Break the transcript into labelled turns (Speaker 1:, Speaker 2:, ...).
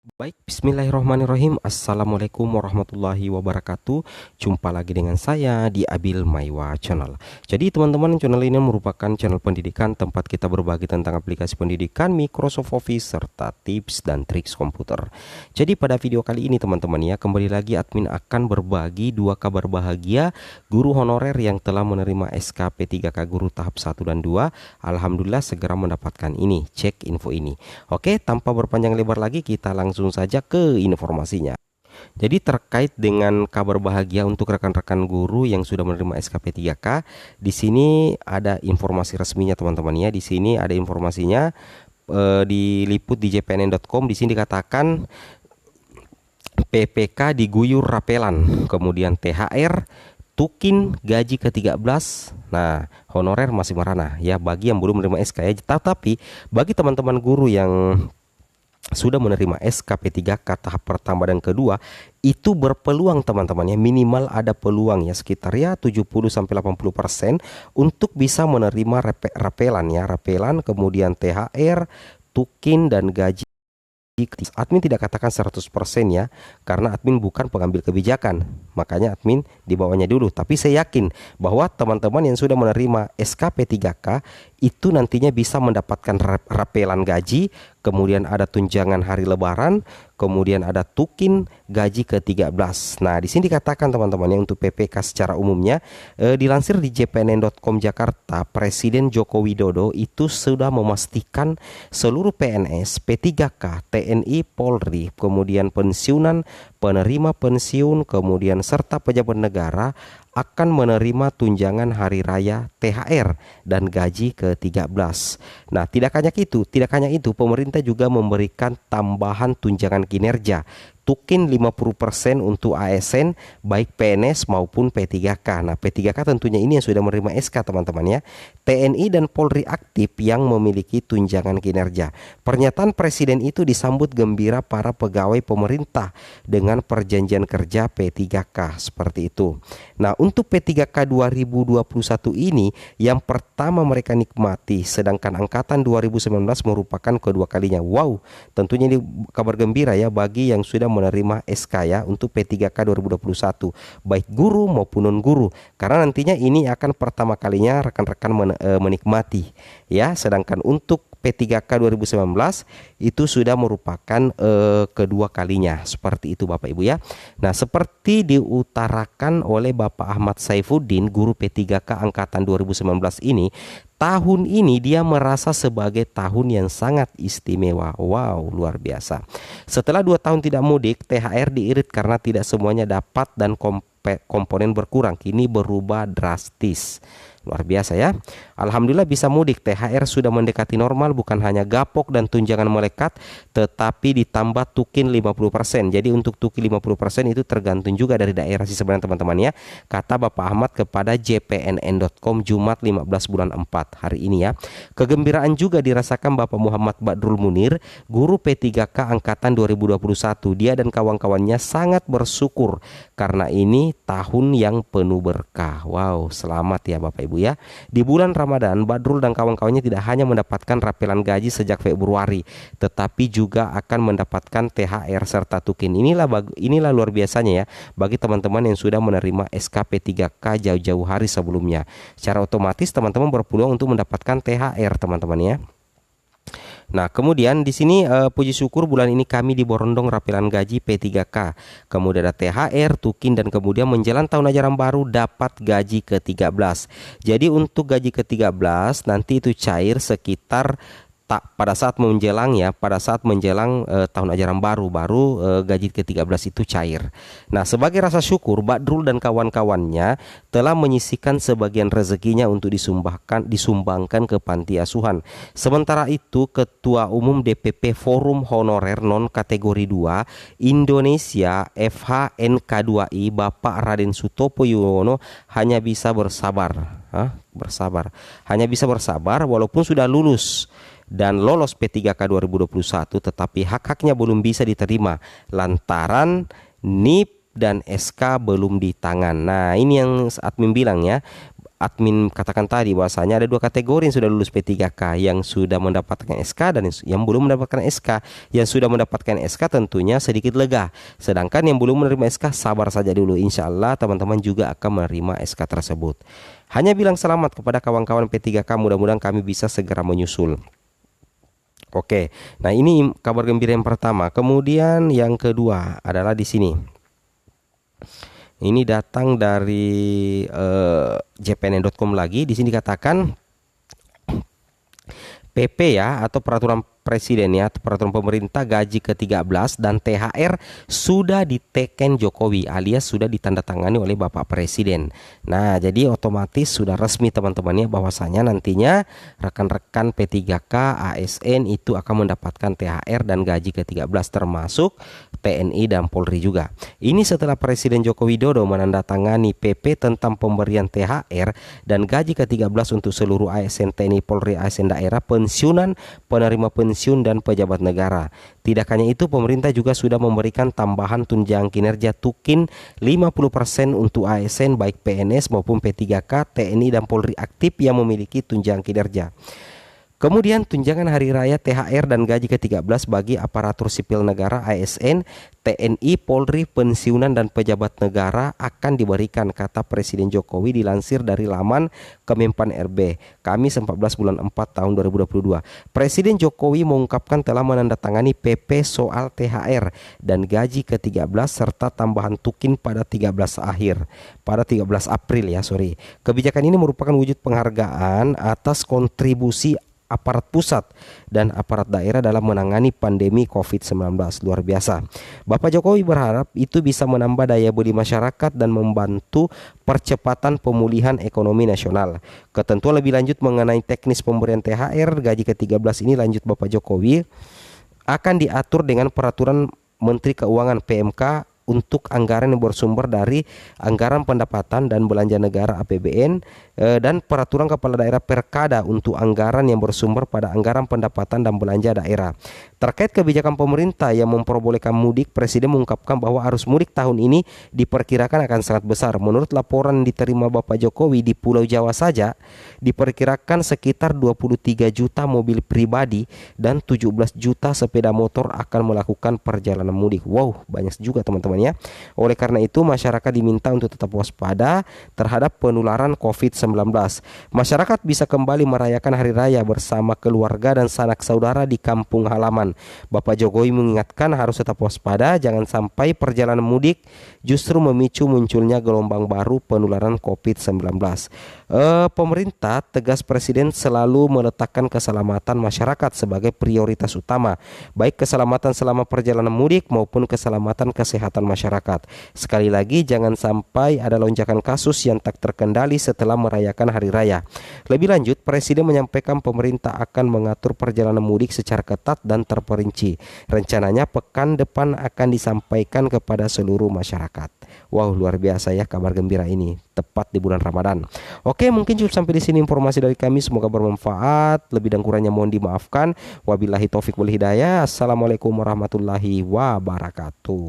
Speaker 1: Baik, bismillahirrahmanirrahim. Assalamualaikum warahmatullahi wabarakatuh. Jumpa lagi dengan saya di Abil Maiwa Channel. Jadi teman-teman, channel ini merupakan channel pendidikan tempat kita berbagi tentang aplikasi pendidikan, Microsoft Office, serta tips dan triks komputer. Jadi pada video kali ini teman-teman ya, kembali lagi admin akan berbagi dua kabar bahagia guru honorer yang telah menerima SKP 3K guru tahap 1 dan 2. Alhamdulillah segera mendapatkan ini. Cek info ini. Oke, tanpa berpanjang lebar lagi kita langsung saja ke informasinya. Jadi terkait dengan kabar bahagia untuk rekan-rekan guru yang sudah menerima SKP 3K, di sini ada informasi resminya teman-teman ya. Di sini ada informasinya diliput di jpnn.com. Di sini dikatakan PPK diguyur rapelan, kemudian THR, tukin gaji ke-13. Nah, honorer masih merana ya bagi yang belum menerima SK ya. Tetapi bagi teman-teman guru yang sudah menerima SKP 3K tahap pertama dan kedua, itu berpeluang teman-teman ya, minimal ada peluang ya sekitar ya 70-80% untuk bisa menerima rapelan ya, rapelan, kemudian THR, tukin dan gaji. Admin tidak katakan 100% ya, karena admin bukan pengambil kebijakan, makanya admin di bawahnya dulu. Tapi saya yakin bahwa teman-teman yang sudah menerima SKP 3K itu nantinya bisa mendapatkan rapelan gaji, kemudian ada tunjangan hari lebaran, kemudian ada tukin gaji ke-13. Nah, di sini dikatakan teman-teman ya, untuk PPK secara umumnya, dilansir di jpnn.com Jakarta, Presiden Joko Widodo itu sudah memastikan seluruh PNS, P3K, TNI, Polri, kemudian pensiunan, penerima pensiun, kemudian serta pejabat negara akan menerima tunjangan hari raya, THR, dan gaji ke-13. Nah, tidak hanya itu, pemerintah juga memberikan tambahan tunjangan kinerja, tukin 50% untuk ASN baik PNS maupun P3K. Nah, P3K tentunya ini yang sudah menerima SK teman-teman ya. TNI dan Polri aktif yang memiliki tunjangan kinerja. Pernyataan Presiden itu disambut gembira para pegawai pemerintah dengan perjanjian kerja P3K seperti itu. Nah, untuk P3K 2021 ini yang pertama mereka nikmati, sedangkan angkatan 2019 merupakan kedua kalinya. Wow, tentunya ini kabar gembira ya bagi yang sudah menerima SK ya untuk P3K 2021, baik guru maupun non guru, karena nantinya ini akan pertama kalinya rekan-rekan menikmati ya. Sedangkan untuk P3K 2019 itu sudah merupakan kedua kalinya, seperti itu Bapak Ibu ya. Nah, seperti diutarakan oleh Bapak Ahmad Saifuddin, guru P3K angkatan 2019 ini, tahun ini dia merasa sebagai tahun yang sangat istimewa. Wow, luar biasa. Setelah 2 tahun tidak mudik, THR diirit karena tidak semuanya dapat dan komponen berkurang, kini berubah drastis. Luar biasa ya. Alhamdulillah bisa mudik. THR sudah mendekati normal, bukan hanya gapok dan tunjangan melekat, tetapi ditambah tukin 50%. Jadi untuk tukin 50% itu tergantung juga dari daerah sih sebenarnya teman-teman ya. Kata Bapak Ahmad kepada jpnn.com Jumat 15 bulan 4 hari ini ya. Kegembiraan juga dirasakan Bapak Muhammad Badrul Munir, guru P3K angkatan 2021. Dia dan kawan-kawannya sangat bersyukur karena ini tahun yang penuh berkah. Wow, selamat ya Bapak Ibu ya. Di bulan Ramadan, Badrul dan kawan-kawannya tidak hanya mendapatkan rapelan gaji sejak Februari, tetapi juga akan mendapatkan THR serta tukin. Inilah luar biasanya ya bagi teman-teman yang sudah menerima SKP 3K jauh-jauh hari sebelumnya. Secara otomatis teman-teman berpeluang untuk mendapatkan THR teman-teman ya. Nah, kemudian di sini puji syukur bulan ini kami diborondong rapelan gaji P3K. Kemudian ada THR, tukin, dan kemudian menjelang tahun ajaran baru dapat gaji ke-13. Jadi untuk gaji ke-13 nanti itu cair sekitar pada saat menjelang tahun ajaran baru gaji ke-13 itu cair. Nah, sebagai rasa syukur, Badrul dan kawan-kawannya telah menyisihkan sebagian rezekinya untuk disumbangkan ke panti asuhan. Sementara itu, Ketua Umum DPP Forum Honorer Non Kategori 2 Indonesia FHNK2I Bapak Raden Sutopo Yuwono hanya bisa bersabar. Hanya bisa bersabar walaupun sudah lulus dan lolos P3K 2021, tetapi hak-haknya belum bisa diterima lantaran NIP dan SK belum di tangan. Nah, ini yang admin bilang ya, admin katakan tadi, bahwasanya ada 2 kategori yang sudah lulus P3K, yang sudah mendapatkan SK dan yang belum mendapatkan SK. Yang sudah mendapatkan SK tentunya sedikit lega, sedangkan yang belum menerima SK sabar saja dulu. Insya Allah teman-teman juga akan menerima SK tersebut. Hanya bilang selamat kepada kawan-kawan P3K, mudah-mudahan kami bisa segera menyusul. Oke, nah ini kabar gembira yang pertama. Kemudian yang kedua adalah di sini. Ini datang dari jpn.com lagi. Di sini dikatakan PP ya, atau peraturan presiden ya, atau peraturan pemerintah gaji ke-13 dan THR sudah diteken Jokowi, alias sudah ditandatangani oleh Bapak Presiden. Nah, jadi otomatis sudah resmi teman-teman ya, bahwasanya nantinya rekan-rekan P3K, ASN itu akan mendapatkan THR dan gaji ke-13, termasuk TNI dan Polri juga. Ini setelah Presiden Joko Widodo menandatangani PP tentang pemberian THR dan gaji ke-13 untuk seluruh ASN TNI Polri, ASN daerah, pensiunan, penerima pensiun dan pejabat negara. Tidak hanya itu, pemerintah juga sudah memberikan tambahan tunjangan kinerja tukin 50% untuk ASN baik PNS maupun P3K, TNI dan Polri aktif yang memiliki tunjangan kinerja. Kemudian tunjangan hari raya, THR dan gaji ke-13 bagi aparatur sipil negara, ASN, TNI, Polri, pensiunan dan pejabat negara akan diberikan, kata Presiden Jokowi dilansir dari laman Kemenpan RB, Kamis 14 bulan 4 tahun 2022. Presiden Jokowi mengungkapkan telah menandatangani PP soal THR dan gaji ke-13 serta tambahan tukin pada 13 April ya, Kebijakan ini merupakan wujud penghargaan atas kontribusi aparat pusat dan aparat daerah dalam menangani pandemi COVID-19. Luar biasa. Bapak Jokowi berharap itu bisa menambah daya beli masyarakat dan membantu percepatan pemulihan ekonomi nasional. Ketentuan lebih lanjut mengenai teknis pemberian THR gaji ke-13 ini, lanjut Bapak Jokowi, akan diatur dengan peraturan Menteri Keuangan PMK untuk anggaran yang bersumber dari anggaran pendapatan dan belanja negara APBN dan peraturan kepala daerah Perkada untuk anggaran yang bersumber pada anggaran pendapatan dan belanja daerah. Terkait kebijakan pemerintah yang memperbolehkan mudik, Presiden mengungkapkan bahwa arus mudik tahun ini diperkirakan akan sangat besar. Menurut laporan yang diterima Bapak Jokowi, di Pulau Jawa saja diperkirakan sekitar 23 juta mobil pribadi dan 17 juta sepeda motor akan melakukan perjalanan mudik. Wow, banyak juga teman-teman ya. Oleh karena itu masyarakat diminta untuk tetap waspada terhadap penularan COVID-19. Masyarakat bisa kembali merayakan hari raya bersama keluarga dan sanak saudara di kampung halaman. Bapak Jokowi mengingatkan harus tetap waspada, jangan sampai perjalanan mudik justru memicu munculnya gelombang baru penularan COVID-19. Pemerintah, tegas Presiden, selalu meletakkan keselamatan masyarakat sebagai prioritas utama, baik keselamatan selama perjalanan mudik maupun keselamatan kesehatan masyarakat. Sekali lagi, jangan sampai ada lonjakan kasus yang tak terkendali setelah merayakan hari raya. Lebih lanjut, Presiden menyampaikan pemerintah akan mengatur perjalanan mudik secara ketat dan terperinci. Rencananya pekan depan akan disampaikan kepada seluruh masyarakat. Wow, luar biasa ya kabar gembira ini, tepat di bulan Ramadan. Oke, mungkin cukup sampai di sini informasi dari kami, semoga bermanfaat. Lebih dan kurangnya mohon dimaafkan. Wabillahi taufik wal hidayah. Assalamualaikum warahmatullahi wabarakatuh.